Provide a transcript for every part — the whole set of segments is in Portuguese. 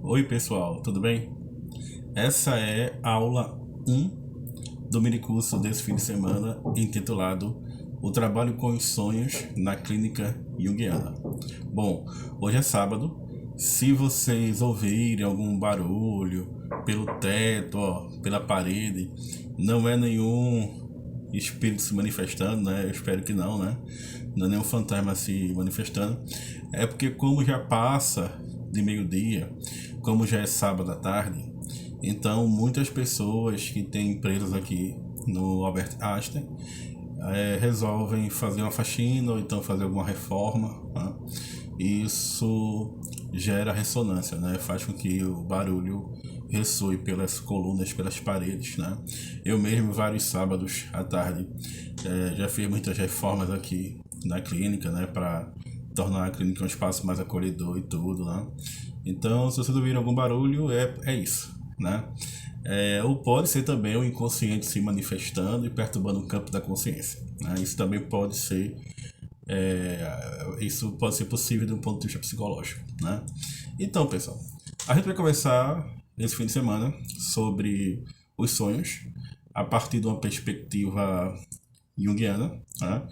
Oi pessoal, tudo bem? Essa é a aula um do minicurso desse fim de semana intitulado O Trabalho com os Sonhos na Clínica Junguiana. Bom, hoje é sábado. Se vocês ouvirem algum barulho pelo teto, ó, pela parede, não é nenhum espírito se manifestando, né? Eu espero que não, né? Não é nenhum fantasma se manifestando. É porque como já passa de meio-dia, como já é sábado à tarde, então muitas pessoas que têm empresas aqui no Albert Einstein resolvem fazer uma faxina ou então fazer alguma reforma, né? E isso gera ressonância, né? Faz com que o barulho ressoe pelas colunas, pelas paredes, né? Eu mesmo, vários sábados à tarde, já fiz muitas reformas aqui na clínica, né? Para tornar a clínica um espaço mais acolhedor e tudo, né? Então, se vocês ouvirem algum barulho, é isso, né? Ou pode ser também o inconsciente se manifestando e perturbando o campo da consciência, né? Isso pode ser possível de um ponto de vista psicológico, né? Então, pessoal, a gente vai conversar nesse fim de semana sobre os sonhos a partir de uma perspectiva junguiana, né?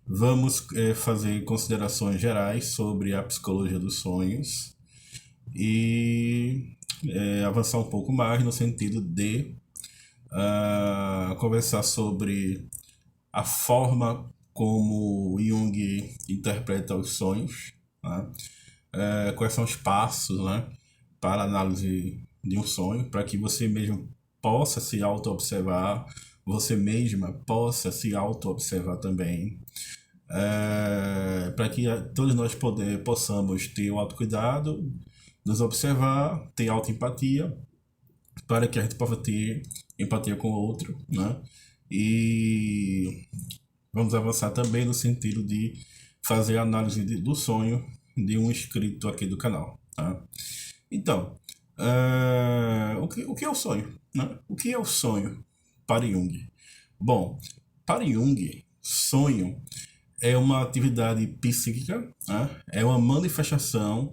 Vamos fazer considerações gerais sobre a psicologia dos sonhos e avançar um pouco mais no sentido de conversar sobre a forma como Jung interpreta os sonhos, né? Quais são os passos, né, para a análise de um sonho, para que você mesmo possa se auto-observar, você mesma possa se auto-observar também, para que todos nós possamos ter o autocuidado, nos observar, ter autoempatia, para que a gente possa ter empatia com o outro, né? E vamos avançar também no sentido de fazer a análise do sonho de um inscrito aqui do canal, tá? Então, o que é o sonho, né? O que é o sonho para Jung? Bom, para Jung, sonho é uma atividade psíquica, né? É uma manifestação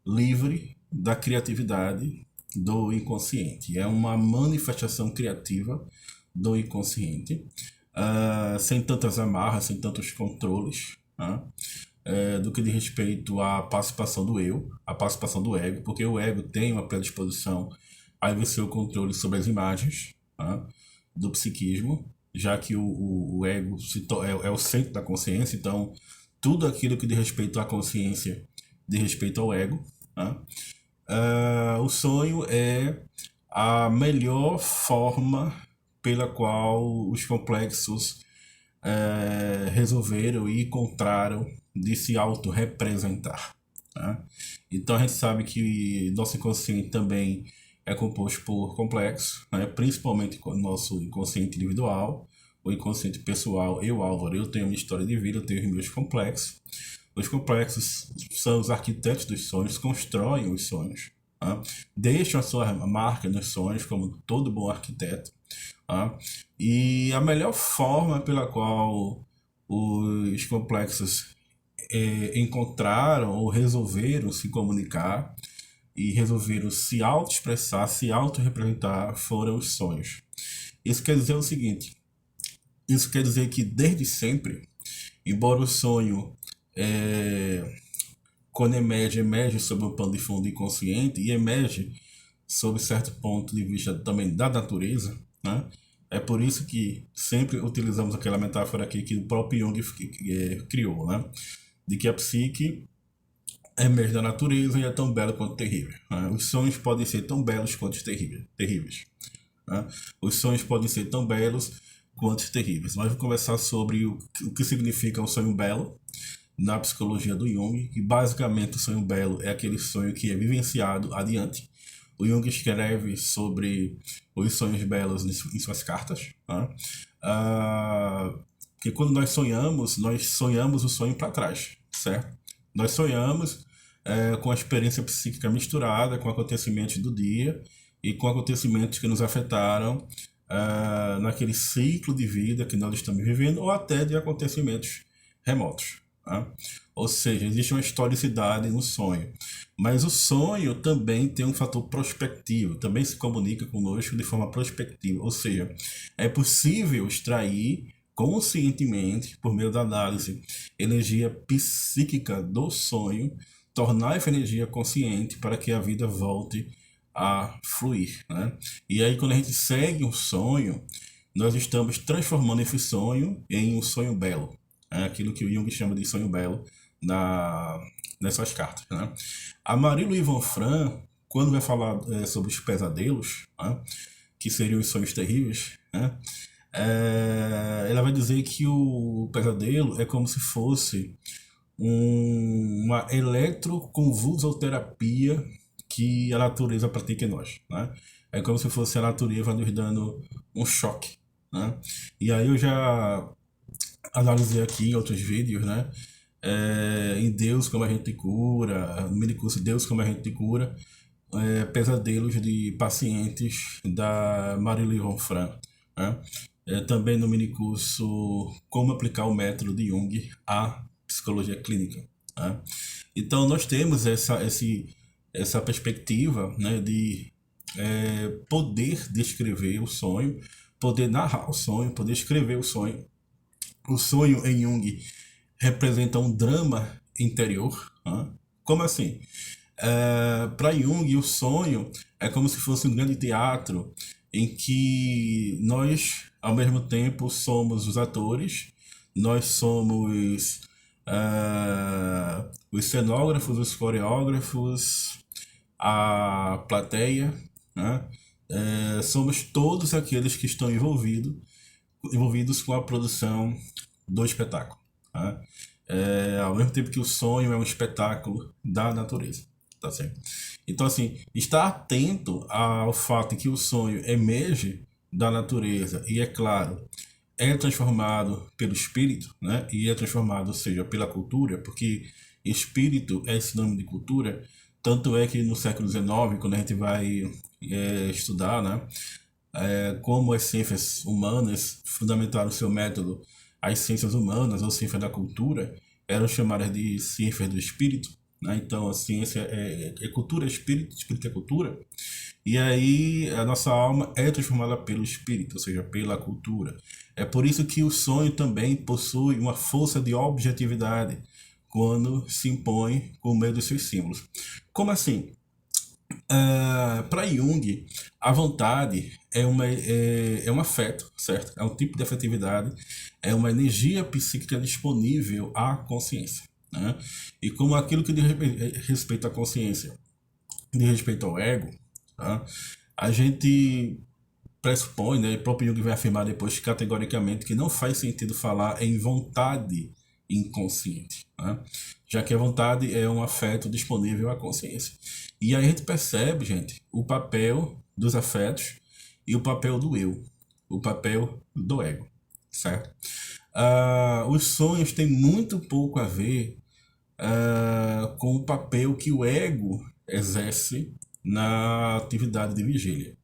livre da criatividade do inconsciente. É uma manifestação criativa do inconsciente, sem tantas amarras, sem tantos controles, né? Do que diz respeito à participação do eu, à participação do ego, porque o ego tem uma predisposição a exercer o controle sobre as imagens, né, do psiquismo, já que o ego é o centro da consciência, então tudo aquilo que diz respeito à consciência diz respeito ao ego, né? O sonho é a melhor forma pela qual os complexos resolveram e encontraram de se auto-representar, tá? Então a gente sabe que nosso inconsciente também é composto por complexos, né? Principalmente o nosso inconsciente individual, o inconsciente pessoal. Eu, Álvaro, eu tenho uma história de vida, eu tenho os meus complexos. Os complexos são os arquitetos dos sonhos, constroem os sonhos, tá? Deixam a sua marca nos sonhos, como todo bom arquiteto, tá? E a melhor forma pela qual os complexos encontraram ou resolveram se comunicar e resolveram se auto-expressar, se auto-representar foram os sonhos. Isso quer dizer o seguinte: isso quer dizer que desde sempre, embora o sonho quando emerge sob o pano de fundo inconsciente e emerge sob certo ponto de vista também da natureza, né? É por isso que sempre utilizamos aquela metáfora aqui que o próprio Jung criou, né? De que a psique emerge da natureza e é tão bela quanto terrível, né? Os sonhos podem ser tão belos quanto terríveis, né? Os sonhos podem ser tão belos quanto terríveis. Mas vou conversar sobre o que significa um sonho belo na psicologia do Jung, que basicamente o sonho belo é aquele sonho que é vivenciado adiante. O Jung escreve sobre os sonhos belos em suas cartas, né? Que quando nós sonhamos o sonho para trás, certo? Nós sonhamos com a experiência psíquica misturada com acontecimentos do dia e com acontecimentos que nos afetaram naquele ciclo de vida que nós estamos vivendo ou até de acontecimentos remotos, Tá? Ou seja, existe uma historicidade no sonho. Mas o sonho também tem um fator prospectivo, também se comunica conosco de forma prospectiva. Ou seja, é possível extrair conscientemente, por meio da análise, energia psíquica do sonho, tornar essa energia consciente para que a vida volte a fluir, né? E aí, quando a gente segue um sonho, nós estamos transformando esse sonho em um sonho belo. É aquilo que o Jung chama de sonho belo na, nessas cartas, né? A Marie-Louise Von quando vai falar sobre os pesadelos, né, que seriam os sonhos terríveis, né, ela vai dizer que o pesadelo é como se fosse uma eletroconvulsoterapia que a natureza pratica em nós, né? É como se fosse a natureza nos dando um choque, né? E aí eu já analisei aqui em outros vídeos, né? Em Deus como a gente cura, no mini curso Deus como a gente cura, pesadelos de pacientes da Marie-Louise Von Franz, né? Também no mini curso Como aplicar o método de Jung à psicologia clínica, né? Então nós temos essa perspectiva, né, de poder descrever o sonho, poder narrar o sonho, poder escrever o sonho. O sonho em Jung representa um drama interior. Né? Como assim? Para Jung, o sonho é como se fosse um grande teatro em que nós, ao mesmo tempo, somos os atores, nós somos os cenógrafos, os coreógrafos, a plateia, né? Somos todos aqueles que estão envolvidos com a produção do espetáculo. Tá? Ao mesmo tempo que o sonho é um espetáculo da natureza. Tá certo? Então, assim, estar atento ao fato de que o sonho emerge da natureza e, é claro, é transformado pelo espírito, né? E é transformado, ou seja, pela cultura, porque espírito é sinônimo de cultura. Tanto é que no século XIX, quando a gente vai estudar, né, como as ciências humanas fundamentaram seu método, as ciências humanas ou ciências da cultura eram chamadas de ciências do espírito, né? Então a ciência é cultura, espírito é cultura. E aí a nossa alma é transformada pelo espírito, ou seja, pela cultura. É por isso que o sonho também possui uma força de objetividade quando se impõe com meio dos seus símbolos. Como assim? Para Jung, a vontade é um afeto, certo? É um tipo de afetividade, é uma energia psíquica disponível à consciência, né? E como aquilo que diz respeito à consciência, diz respeito ao ego, tá? A gente pressupõe, né, e o próprio Jung vai afirmar depois categoricamente que não faz sentido falar em vontade inconsciente, né? Já que a vontade é um afeto disponível à consciência. E aí a gente percebe, gente, o papel dos afetos e o papel do eu, o papel do ego, certo? Os sonhos têm muito pouco a ver com o papel que o ego exerce na atividade de vigília.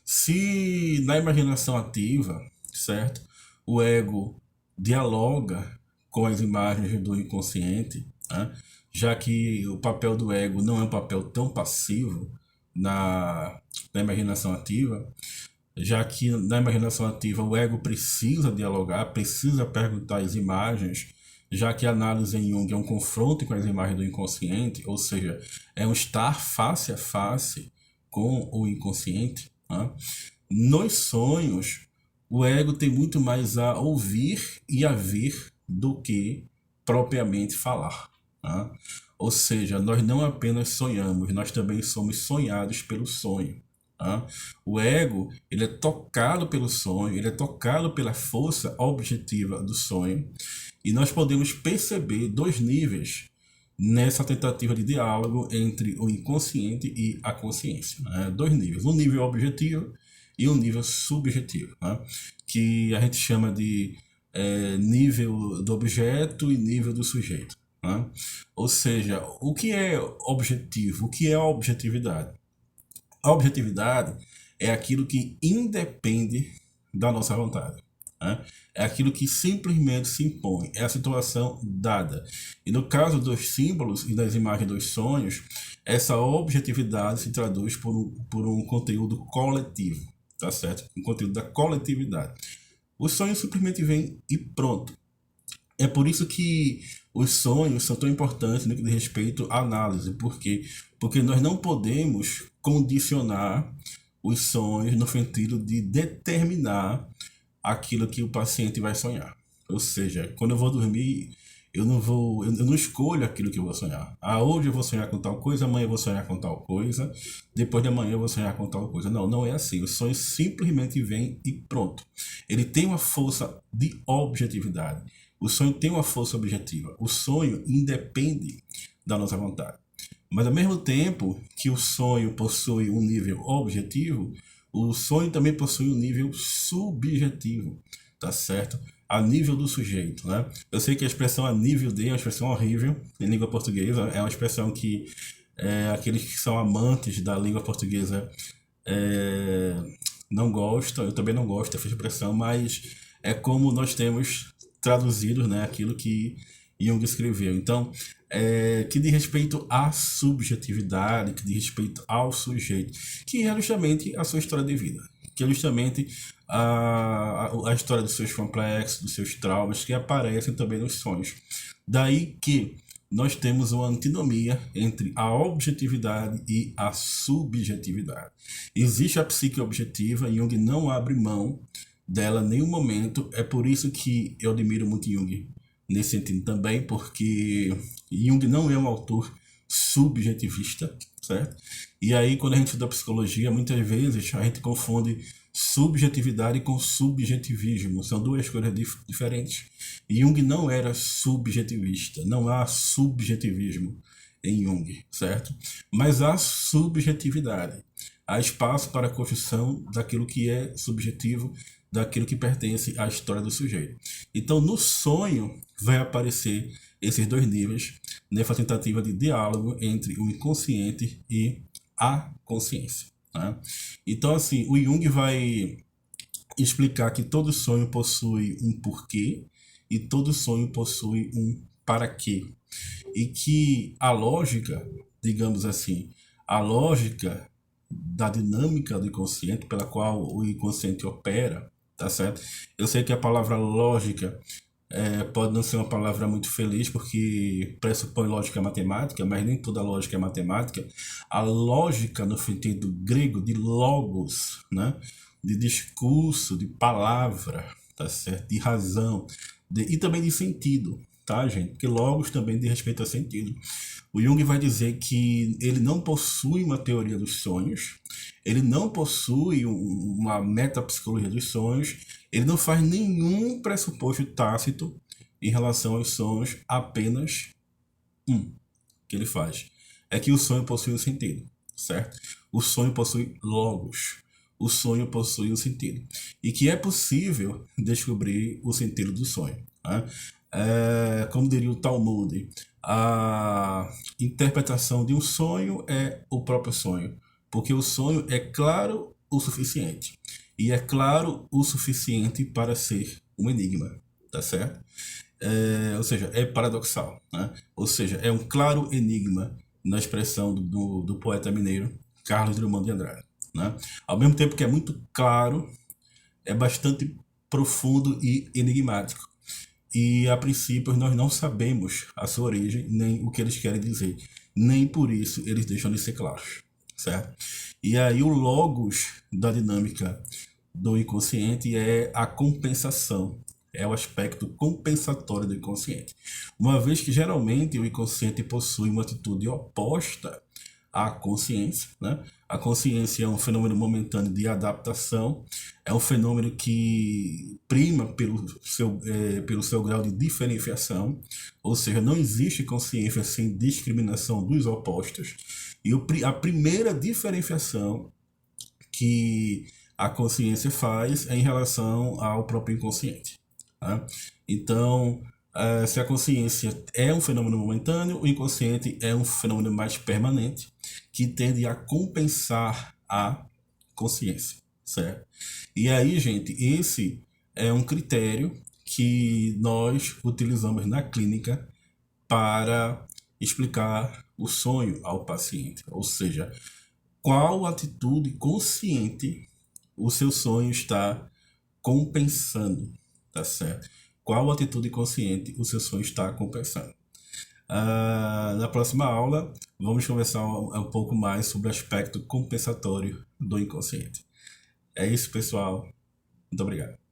Se na imaginação ativa, certo, o ego dialoga com as imagens do inconsciente, né? Já que o papel do ego não é um papel tão passivo na imaginação ativa, já que na imaginação ativa o ego precisa dialogar, precisa perguntar as imagens, já que a análise em Jung é um confronto com as imagens do inconsciente, ou seja, é um estar face a face com o inconsciente. Né? Nos sonhos, o ego tem muito mais a ouvir e a ver do que propriamente falar. Né? Ou seja, nós não apenas sonhamos, nós também somos sonhados pelo sonho. Tá? O ego, ele é tocado pelo sonho, ele é tocado pela força objetiva do sonho, e nós podemos perceber dois níveis nessa tentativa de diálogo entre o inconsciente e a consciência. Né? Dois níveis, um nível objetivo e um nível subjetivo, né? Que a gente chama de nível do objeto e nível do sujeito. Né? Ou seja, o que é objetivo? O que é a objetividade? A objetividade é aquilo que independe da nossa vontade. né? É aquilo que simplesmente se impõe, é a situação dada. E no caso dos símbolos e das imagens dos sonhos, essa objetividade se traduz por um conteúdo coletivo, tá certo? Um conteúdo da coletividade. Os sonhos simplesmente vêm e pronto. É por isso que os sonhos são tão importantes no que diz respeito à análise. Por quê? Porque nós não podemos condicionar os sonhos no sentido de determinar aquilo que o paciente vai sonhar. Ou seja, quando eu vou dormir, eu não escolho aquilo que eu vou sonhar. Ah, hoje eu vou sonhar com tal coisa, amanhã eu vou sonhar com tal coisa, depois de amanhã eu vou sonhar com tal coisa. Não, não é assim. O sonho simplesmente vem e pronto. Ele tem uma força de objetividade. O sonho tem uma força objetiva. O sonho independe da nossa vontade. Mas ao mesmo tempo que o sonho possui um nível objetivo, o sonho também possui um nível subjetivo, tá certo? A nível do sujeito, né? Eu sei que a expressão a nível de é uma expressão horrível em língua portuguesa, é uma expressão que aqueles que são amantes da língua portuguesa não gostam, eu também não gosto dessa expressão, mas é como nós temos traduzido, né, aquilo que Jung escreveu. Então, que diz respeito à subjetividade, que diz respeito ao sujeito, que é justamente a sua história de vida, que é justamente a história dos seus complexos, dos seus traumas, que aparecem também nos sonhos. Daí que nós temos uma antinomia entre a objetividade e a subjetividade. Existe a psique objetiva, e Jung não abre mão dela em nenhum momento. É por isso que eu admiro muito Jung nesse sentido também, porque Jung não é um autor subjetivista, certo? E aí, quando a gente estuda psicologia, muitas vezes a gente confunde subjetividade com subjetivismo. São duas coisas diferentes. Jung não era subjetivista, não há subjetivismo em Jung, certo? Mas há subjetividade. Há espaço para a construção daquilo que é subjetivo, daquilo que pertence à história do sujeito. Então, no sonho, vai aparecer esses dois níveis nessa tentativa de diálogo entre o inconsciente e a consciência, né? Então, assim, o Jung vai explicar que todo sonho possui um porquê e todo sonho possui um para quê. E que a lógica, digamos assim, a lógica da dinâmica do inconsciente pela qual o inconsciente opera, tá certo? Eu sei que a palavra lógica pode não ser uma palavra muito feliz porque pressupõe lógica matemática, mas nem toda lógica é matemática. A lógica no sentido grego de logos, né? De discurso, de palavra, tá certo? De razão, e também de sentido, tá, gente? Porque logos também diz respeito a sentido. O Jung vai dizer que ele não possui uma teoria dos sonhos, ele não possui uma metapsicologia dos sonhos, ele não faz nenhum pressuposto tácito em relação aos sonhos, apenas que ele faz. É que o sonho possui um sentido, certo? O sonho possui logos, o sonho possui um sentido. E que é possível descobrir o sentido do sonho, né? Como diria o Talmud, a interpretação de um sonho é o próprio sonho, porque o sonho é claro o suficiente, e é claro o suficiente para ser um enigma, tá certo? Ou seja, é paradoxal, né? Ou seja, é um claro enigma na expressão do poeta mineiro Carlos Drummond de Andrade, né? Ao mesmo tempo que é muito claro, é bastante profundo e enigmático. E a princípio nós não sabemos a sua origem, nem o que eles querem dizer. Nem por isso eles deixam de ser claros, certo? E aí o logos da dinâmica do inconsciente é a compensação, é o aspecto compensatório do inconsciente. Uma vez que geralmente o inconsciente possui uma atitude oposta à consciência, né? A consciência é um fenômeno momentâneo de adaptação, é um fenômeno que prima pelo seu grau de diferenciação, ou seja, não existe consciência sem discriminação dos opostos. E a primeira diferenciação que a consciência faz é em relação ao próprio inconsciente, tá? Então, se a consciência é um fenômeno momentâneo, o inconsciente é um fenômeno mais permanente, que tende a compensar a consciência, certo? E aí, gente, esse é um critério que nós utilizamos na clínica para explicar o sonho ao paciente, ou seja, qual atitude consciente o seu sonho está compensando, tá certo? Qual atitude consciente o seu sonho está compensando? Na próxima aula, vamos conversar um pouco mais sobre o aspecto compensatório do inconsciente. É isso, pessoal. Muito obrigado.